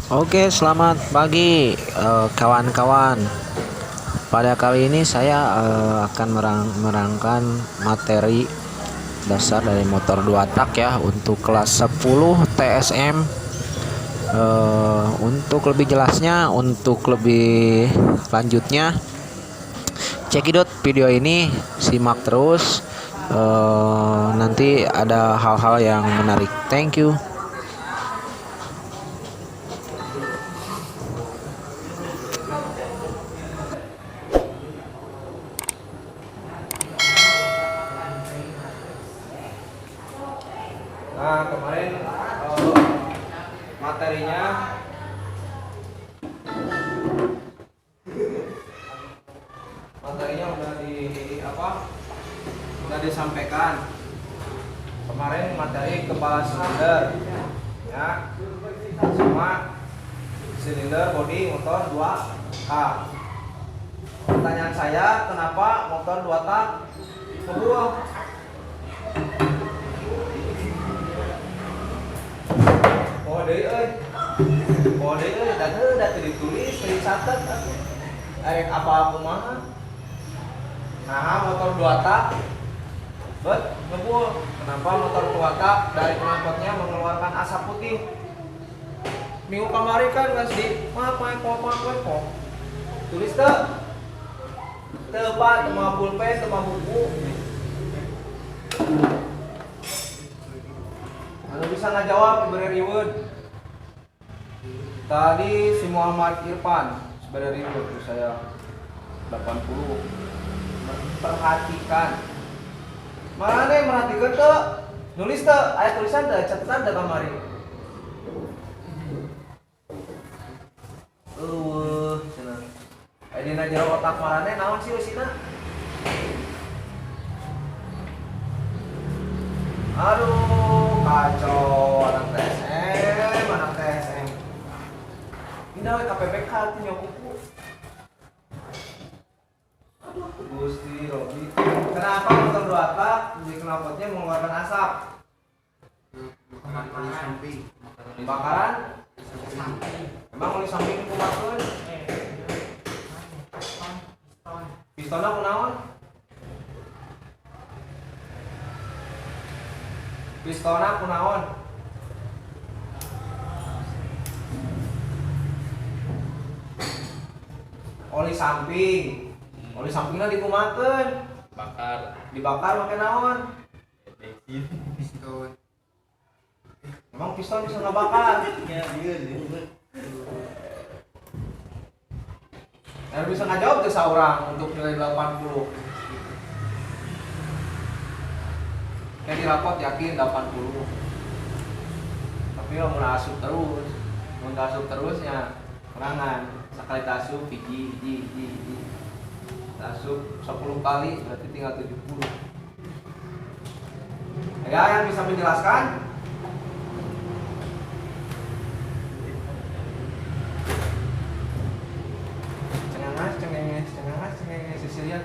Oke, selamat pagi kawan-kawan. Pada kali ini saya akan merangkan materi dasar dari motor 2 tak ya untuk kelas 10 TSM. Untuk lebih jelasnya, untuk lebih lanjutnya, cekidot video ini, simak terus. Nanti ada hal-hal yang menarik. Thank you. Nah, kemarin materinya udah udah disampaikan. Kemarin materi kepala silinder ya, sama silinder bodi motor 2K. Pertanyaan saya, kenapa motor 2 tak ngebuang? Kode datu ditulis, dicatat, ayat apa aku mah. Nah, motor 2 tak ngebuang. Kenapa motor 2 tak dari knalpotnya mengeluarkan asap putih? Minggu kemarin kan di kok tulis tak tepat tema pulpen tema buku. Anu bisa ngajawab Ibu Riwud. Tadi si Muhammad Irfan sebenarnya itu saya 80. Perhatikan. Mana nih merhatikan tuh? Nulis tuh, ayat tulisan tuh, catatan tuh kamari. Cenah. Dina jero otak marane naon sih usina? Aduh, kacau anak TSM. Ini we KPPK punya buku. Aduh, Gusti Robi. Kenapa motor 2 tak di knalpotnya mengeluarkan asap? Kebakaran? Emang oli samping kumakeun? Pistona kunaon? Pistona kunaon? Oli samping. Oli sampingna dikumakeun. Dibakar make naon? Bensin. Piston. Emang piston bisa ngebakar? Ya, iya. Bisa ngajawab ke saurang untuk nilai 80. Kayak di rapot yakin 80. Tapi mau asup terusnya kurangan. Sekali tasup hiji. Tasup 10 kali berarti tinggal 70. Ya, yang bisa menjelaskan? Cengenges Sisilia.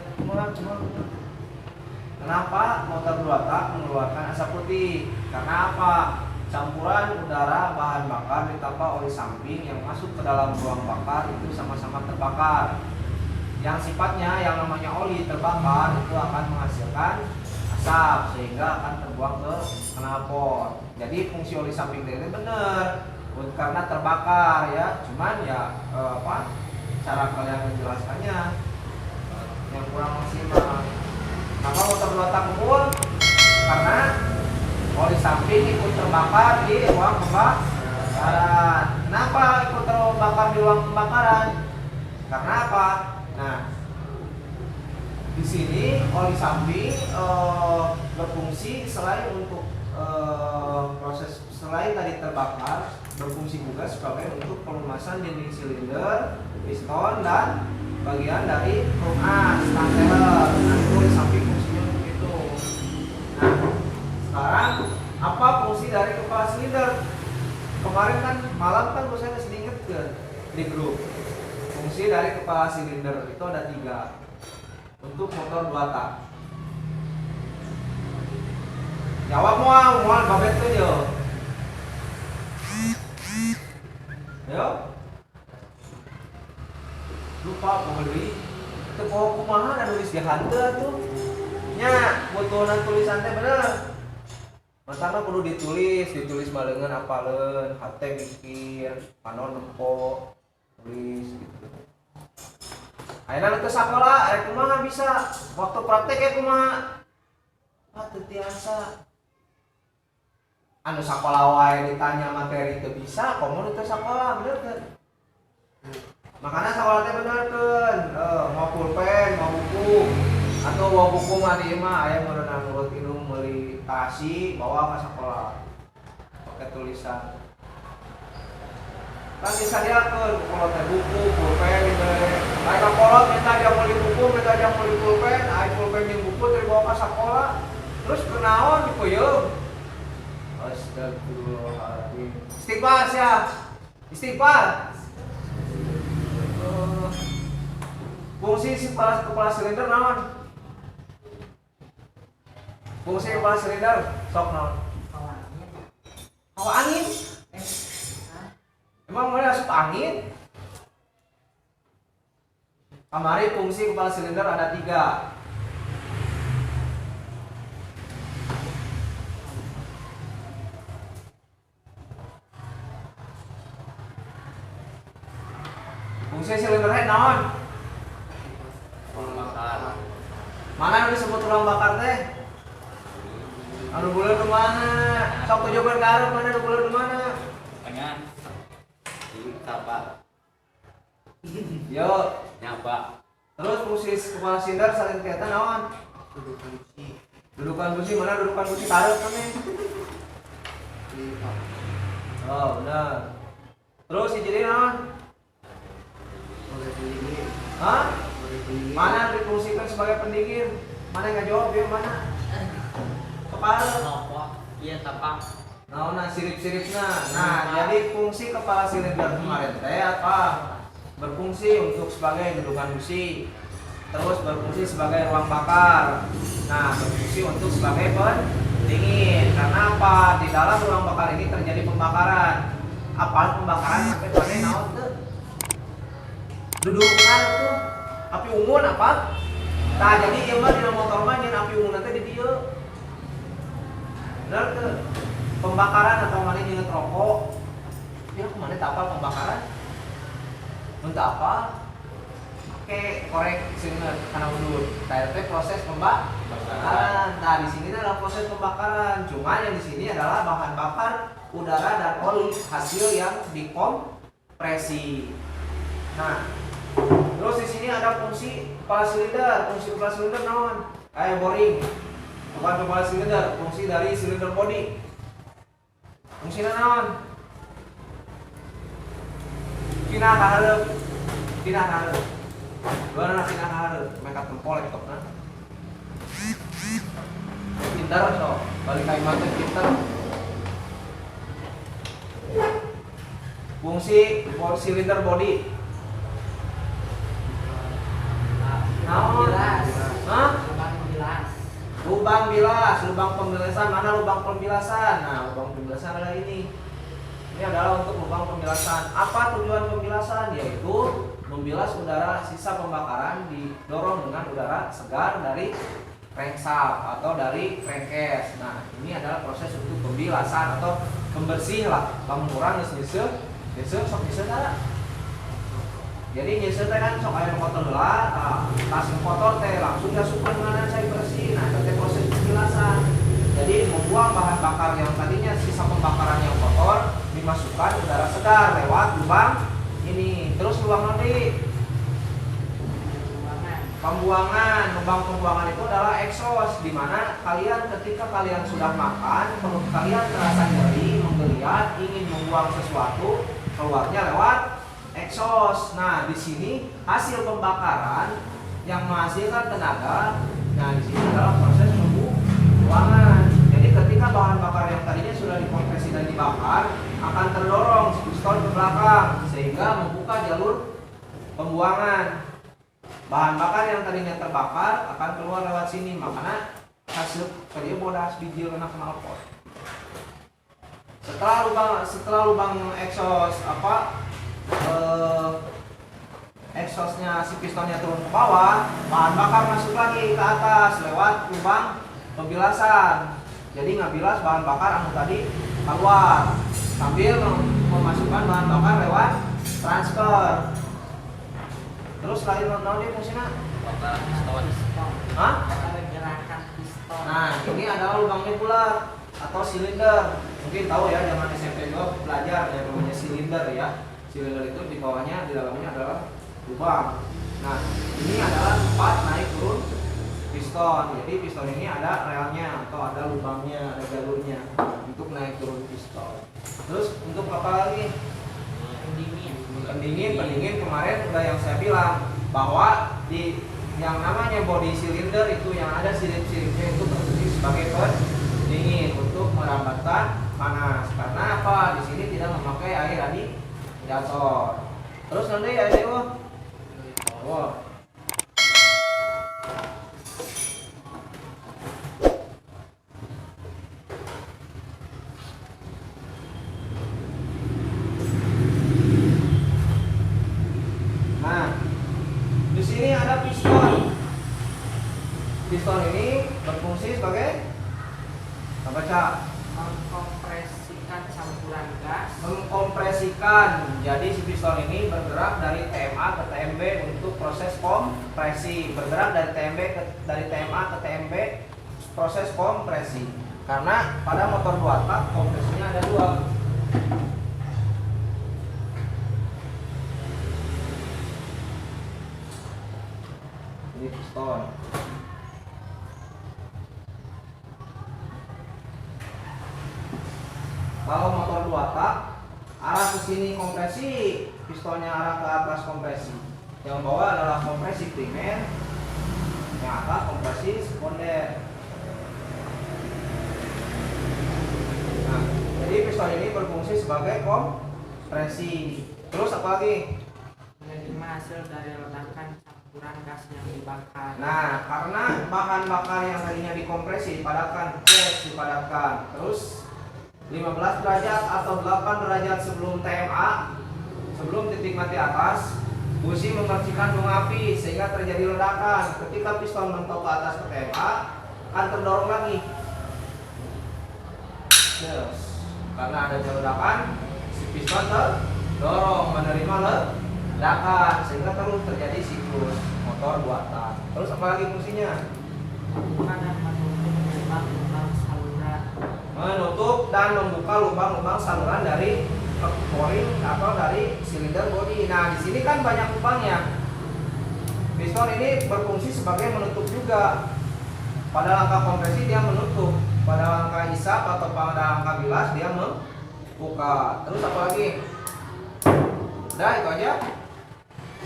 Kenapa motor 2 tak mengeluarkan asap putih? Karena apa? Campuran udara bahan bakar ditambah oli samping yang masuk ke dalam ruang bakar itu sama-sama terbakar. Yang sifatnya yang namanya oli terbakar itu akan menghasilkan asap sehingga akan terbuang ke knalpot. Jadi fungsi oli samping ini benar karena terbakar ya. Cuman ya cara kalian menjelaskannya yang kurang maksimal. Kenapa motor 2 tak ngebul? Karena oli samping ikut terbakar di ruang pembakaran. Kenapa ikut terbakar di ruang pembakaran? Karena apa? Nah, di sini oli samping berfungsi selain untuk proses selain tadi terbakar, berfungsi juga sebagai untuk pelumasan dinding silinder, piston dan bagian dari drum as, stanteler. Nah, itu oli samping fungsinya untuk itu. Nah, sekarang apa fungsi dari kepala silinder? Kemarin kan malam kan saya kasih inget ke di grup. Fungsi dari kepala silinder itu ada 3 untuk motor 2 tak. Jawab mual babet tuh yo. Yo. Lupa pembeli. Itu kok kumaha ada nulis di hanteu tuh. Nya, butuhan tulisan teh bener. Pertama kudu ditulis balengan apaleun, hate mikir, panon nempo, tulis gitu. Ayeuna teu sakola, aya kumaha bisa? Waktu praktek ya kumaha? Teu tiasa. Anu sakola wae ditanya materi teu bisa, komo teu sakola, bener teu? Makanya sakola teh benerkeun, mau pulpen, mau buku, atau mau buku mah di imah aya meunang nurut indung meuli tasi bawa ke sekolah pakai tulisan. Kan disadiakeun kalau teh buku, pulpen gitu. Lain ka kolot minta dia meuli buku, minta dia meuli pulpen, aya pulpen jeung buku teh bawa ka sekolah. Terus kenaon dipeuyeum? Astagfirullahaladzim. Istighfar sia. Istighfar. Fungsi kepala silinder naon? Fungsi kepala silinder sok naon? Hawa angin. Emang mana asup angin? Kamari fungsi kepala silinder ada 3. Fungsi silinder head naon? Mana yang disebut ruang bakar teh? Anu bulan di mana? Sok tunjukkeun ka arep mana anu bulan di mana? Tengah. Di tapa. Yo, Nyapa. terus fungsi kepala silinder salin kegiatan naon? Dudukan busi mana dudukan busi taruh kan? Oh, benar. Terus hiji naon? Hah? Mana difungsikan sebagai pendingin? Mana yang jawab ya mana? Kepala. Apa? Iya tapa. Nah, sirip-siripnya. Nah, jadi fungsi kepala silinder kemarin teh apa? Berfungsi untuk sebagai dudukan busi. Terus berfungsi sebagai ruang bakar. Nah, berfungsi untuk sebagai pendingin. Karena apa? Di dalam ruang bakar ini terjadi pembakaran. Apa pembakaran sampai mana naon tuh? Dudukan tuh api unggun apa? Nah jadi ieu mah dina motor mah nyeun api unggun teh di dieu. Bener teu? Pembakaran atau mana nyeut rokok. Ya kemana tak apa pembakaran? Mun teu apa? Oke, korek seueur kana undur. Tah teh proses pembakaran. Nah di sini adalah proses pembakaran. Cuma yang di sini adalah bahan bakar udara dan oli hasil yang dikompresi. Nah, terus di sini ada fungsi kepala silinder. Fungsi kepala silinder naon? Kayak boring. Bukan kepala silinder, fungsi dari silinder body. Fungsinya naon? Tina kahareup. Tina kahareup. Beuna tina kahareup, mereka tempol laptopna. Pintar so, balik ka imah teh pintar. Fungsi silinder body. Naon? Hah? Lubang bilas, lubang pembilasan. Mana lubang pembilasan? Nah, lubang pembilasan adalah ini. Ini adalah untuk lubang pembilasan. Apa tujuan pembilasan? Yaitu membilas udara sisa pembakaran didorong dengan udara segar dari crankshaft atau dari crankcase. Nah, ini adalah proses untuk pembilasan atau pembersih lah. Lamun urang geus nyeuseum, sok nyeuseum tara. Jadi nyeuseum teh kan sok aya kotor heula, tas kotor teh langsung diasupkeun dengan saya bersih. Nah, itu proses pembilasan. Jadi membuang bahan bakar yang tadinya sisa pembakaran yang kotor dimasukkan udara segar lewat lubang ini. Terus lubang nanti pembuangan, lubang pembuangan itu adalah exhaust, di mana kalian ketika kalian sudah makan, perut kalian terasa nyeri, menggeliat, ingin membuang sesuatu, keluarnya lewat exhaust. Nah, di sini hasil pembakaran yang menghasilkan tenaga. Nah, di sini adalah proses pembuangan. Jadi ketika bahan bakar yang tadinya sudah dikompresi dan dibakar akan terdorong piston ke belakang sehingga membuka jalur pembuangan. Bahan bakar yang tadinya terbakar akan keluar lewat sini, makanya hasil tadi bodas biji kena knalpot. Setelah lubang exhaust exhaustnya si pistonnya turun ke bawah, bahan bakar masuk lagi ke atas lewat lubang pembilasan. Jadi ngabilas bahan bakar anu tadi keluar sambil memasukkan bahan bakar lewat transfer. Terus lain non dia fungsinya? Bakar piston. Hah? Gerakan piston. Nah, ini adalah lubang nebular atau silinder. Mungkin tahu ya, zaman SMP juga belajar yang namanya silinder ya. Silinder itu di bawahnya, di dalamnya adalah lubang. Nah, ini adalah tempat naik turun piston. Jadi piston ini ada relnya atau ada lubangnya, ada jalurnya untuk naik turun piston. Terus untuk apa lagi? Pendingin kemarin udah yang saya bilang bahwa di yang namanya body cylinder itu yang ada sirip-siripnya itu berfungsi sebagai pendingin untuk merambatkan panas. Karena apa? Di sini tidak memakai air radiator. Terus nanti ya ini oh. Nah, di sini ada piston. Piston ini berfungsi sebagai apa, Cak? Mengkompresikan campuran gas. Mengkompresikan. Jadi si piston ini bergerak dari TMA ke TMB untuk proses kompresi. Bergerak dari TMA ke TMB proses kompresi. Karena pada motor 2 tak kompresinya ada 2. Ini piston. Kalau motor 2 tak arah ke sini kompresi, pistonnya arah ke atas kompresi. Yang bawah adalah kompresi primer, yang atas kompresi sekunder. Nah, jadi piston ini berfungsi sebagai kompresi. Terus apa lagi? Menerima hasil dari ledakan campuran gas yang dibakar. Nah, karena bahan bakar yang tadinya dikompresi dipadatkan, dipadatkan. Terus 15 derajat atau 8 derajat sebelum TMA, sebelum titik mati atas, busi memercikan bunga api sehingga terjadi ledakan. Ketika piston mentok ke atas ke TMA, akan terdorong lagi. Yes. Karena adanya ledakan, si piston terdorong menerima ledakan sehingga terus terjadi siklus motor 2 tak. Terus apa lagi fungsinya? Membuka dan menutup lubang-lubang saluran. Menutup dan membuka lubang-lubang saluran dari coring atau dari silinder body. Nah, di sini kan banyak lubangnya. Piston ini berfungsi sebagai menutup juga. Pada langkah kompresi dia menutup, pada langkah isap atau pada langkah bilas dia membuka. Terus apa lagi? Udah itu aja.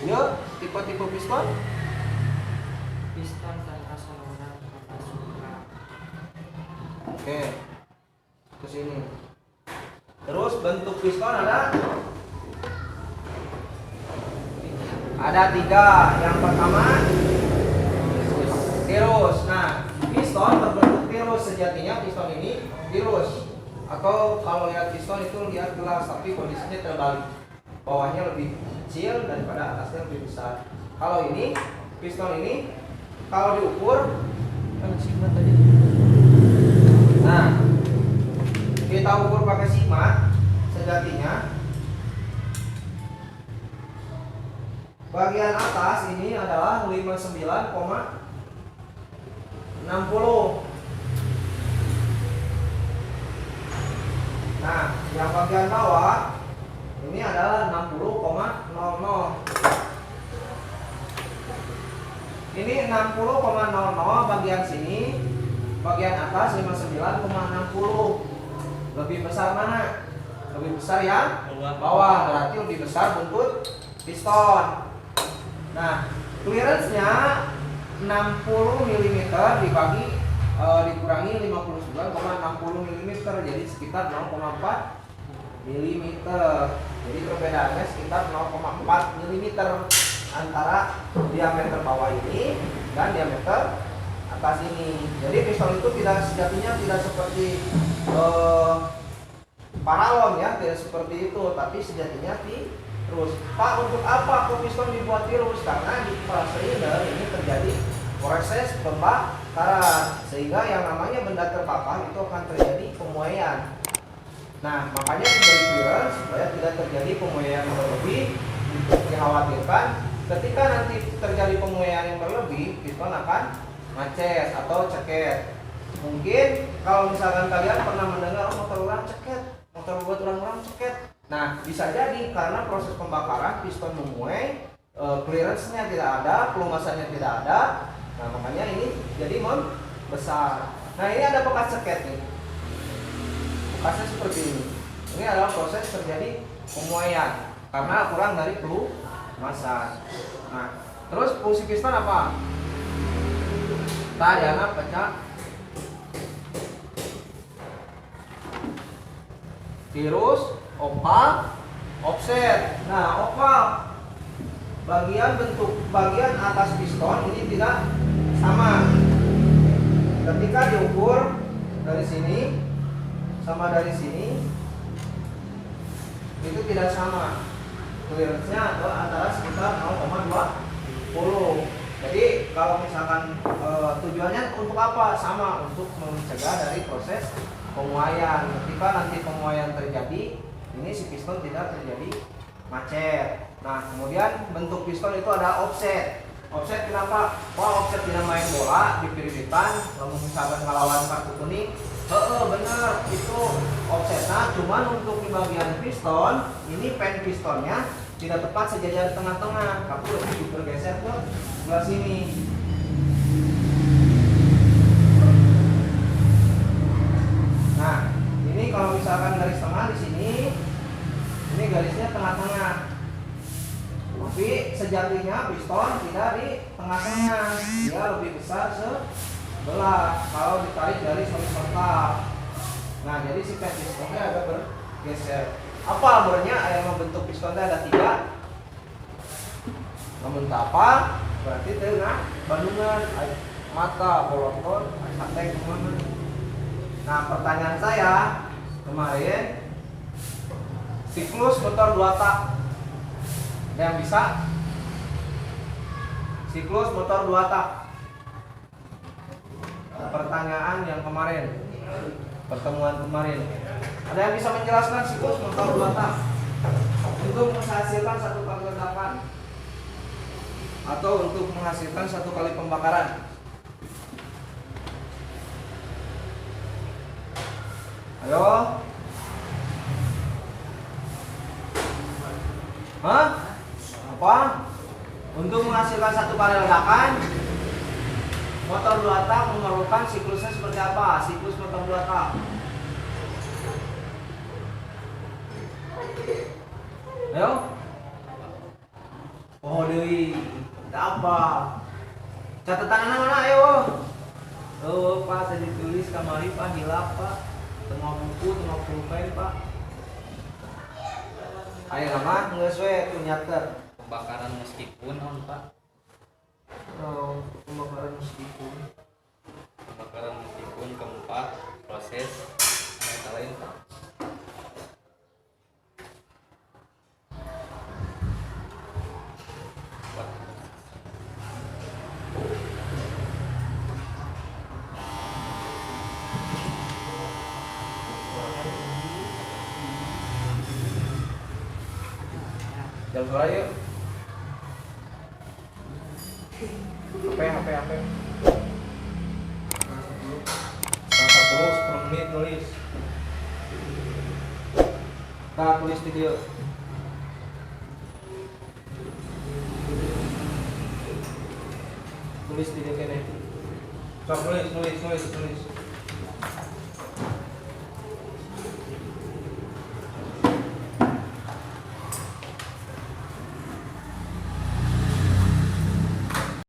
Yuk, tipe-tipe piston. Piston tanpa saluran pemasukan. Oke. Ke sini. Terus bentuk piston ada 3. Yang pertama tirus. Nah, piston berbentuk tirus. Sejatinya piston ini tirus. Atau kalau lihat piston itu lihat gelas, tapi kondisinya terbalik. Bawahnya lebih kecil daripada atasnya lebih besar. Kalau ini piston ini kalau diukur nah, kita ukur pakai sigma, sejatinya bagian atas ini adalah 59,60. Nah, yang bagian bawah ini adalah 60,00. Ini 60,00 bagian sini, bagian atas 59,60. Lebih besar mana? Lebih besar yang bawah, berarti lebih besar buntut piston. Nah, clearance-nya 60 mm dikurangi 59,60 mm, jadi sekitar 0,4 mm. Jadi perbedaannya sekitar 0,4 mm antara diameter bawah ini dan diameter atas ini. Jadi piston itu sejatinya tidak seperti paralon ya, tidak seperti itu, tapi sejatinya Terus, Pak, untuk apa kok piston dibuat tirus? Karena di kepala silinder ini terjadi proses pembakaran, sehingga yang namanya benda terbakar itu akan terjadi pemuaian. Nah, makanya diberi clearance supaya tidak terjadi pemuaian yang berlebih. Dikhawatirkan ketika nanti terjadi pemuaian yang berlebih, piston akan macet atau ceket. Mungkin kalau misalkan kalian pernah mendengar motor orang ceket, motor buat orang ceket. Nah, bisa jadi karena proses pembakaran piston memuai, clearance-nya tidak ada, pelumasannya tidak ada. Nah, makanya ini jadi membesar. Nah, ini ada bekas ceket nih. Bekasnya seperti ini. Ini adalah proses terjadi pemuaian karena kurang dari pelumasan. Nah, terus fungsi piston apa? Tadiana pecah, tirus, oval, offset. Nah, oval bagian atas piston ini tidak sama. Ketika diukur dari sini sama dari sini itu tidak sama. Clearance-nya atau antara sekitar 0,20. Jadi kalau misalkan tujuannya untuk apa? Sama, untuk mencegah dari proses pemuaian. Ketika nanti pemuaian terjadi, ini si piston tidak terjadi macet. Nah, kemudian bentuk piston itu ada offset. Offset kenapa? Wah, offset tidak main bola di piritan, kalau misalkan ngelawan kartu kuning. Bener, itu offsetnya cuman untuk di bagian piston, ini pen pistonnya tidak tepat sejajar di tengah-tengah, tapi lebih bergeser ke sebelah sini. Nah, ini kalau misalkan garis tengah di sini, ini garisnya tengah-tengah. Tapi sejatinya piston tidak di tengah-tengah, dia lebih besar sebelah kalau ditarik dari horizontal. Nah, jadi si pen pistonnya agak bergeser. Apa alurnya? Yang membentuk pistonnya ada 3. Membentuk apa? Berarti tengah bandungan, mata, boloton, sampai kemana? Nah, pertanyaan saya kemarin, siklus motor 2 tak. Ada yang bisa? Siklus motor 2 tak. Pertanyaan yang kemarin, pertemuan kemarin. Ada yang bisa menjelaskan siklus motor 2 tak untuk menghasilkan 1 kali ledakan atau untuk menghasilkan 1 kali pembakaran? Ayo. Hah? Apa? Untuk menghasilkan 1 kali ledakan, motor 2 tak memerlukan siklusnya seperti apa? Siklus motor 2 tak. Ayo. Oh, deui. Apa? Catatanana mana ayo? Oh, Pak, saya ditulis kamari Pak, hilap Pak. Tengah buku, tengah pulpen Pak. Ayo nama geus we tuh nyater. Pembakaran meskipun on Pak. Oh, pembakaran meskipun. Pembakaran meskipun keempat proses yang lain Pak. Jalan suara yuk. HP. Setengah 10 menit nulis. Nah, tulis video. Tulis video kene. Sok nulis.